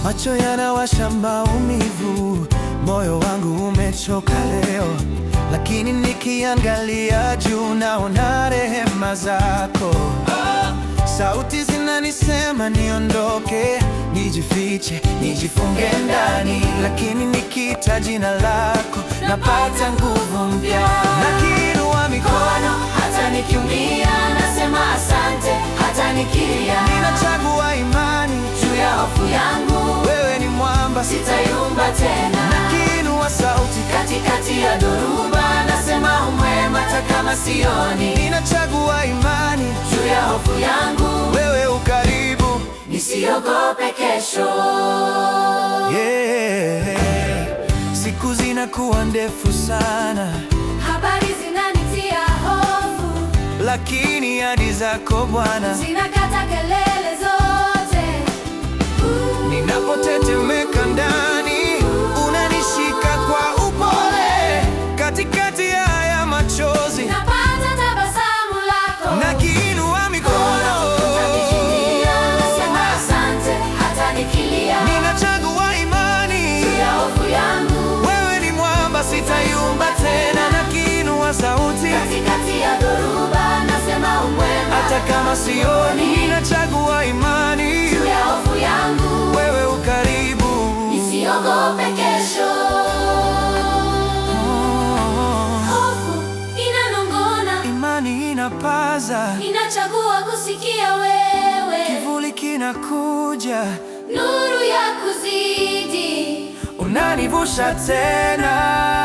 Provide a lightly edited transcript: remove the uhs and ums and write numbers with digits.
Macho yanawasha maumivu, moyo wangu umechoka leo, lakini nikiangalia juu naona rehema zako. Sauti zinanisema niondoke, nijifiche, nijifunge ndani, lakini nikiita jina lako napata nguvu mpya. Nakiinua mikono hata nikiumia, nasema asante hata nikilia. Ninachagua imani juu ya hofu yangu, wewe ni mwamba, sitayumba tena. Nakiinua sauti katikati ya dhoruba, nasema umwema hata kama sioni. Ninachagua imani juu ya hofu yangu, wewe ukaribu, nisiogope kesho. Siku zinakuwa ndefu sana, habari zinanitia hofu, lakini ahadi zako Bwana zinakata kelele zote. Ninapotetemeka ndani, unanishika kwa upole, katikati ya haya machozi napata tabasamu lako. Nakiinua mikono, nasema asante hata nikilia. Ninachagua imani juu ya hofu yangu, wewe ni mwamba, sitayumba tena. Nakiinua sauti katikati ya dhoruba, nasema umwema hata kama sioni. Ninachagua imani juu ya hofu yangu, wewe ukaribu, nisiogope kesho. Hofu inanong'ona, imani inapaza, ninachagua kusikia wewe. kivuli kinakuja, nuru ya kuzidi, unanivusha tena.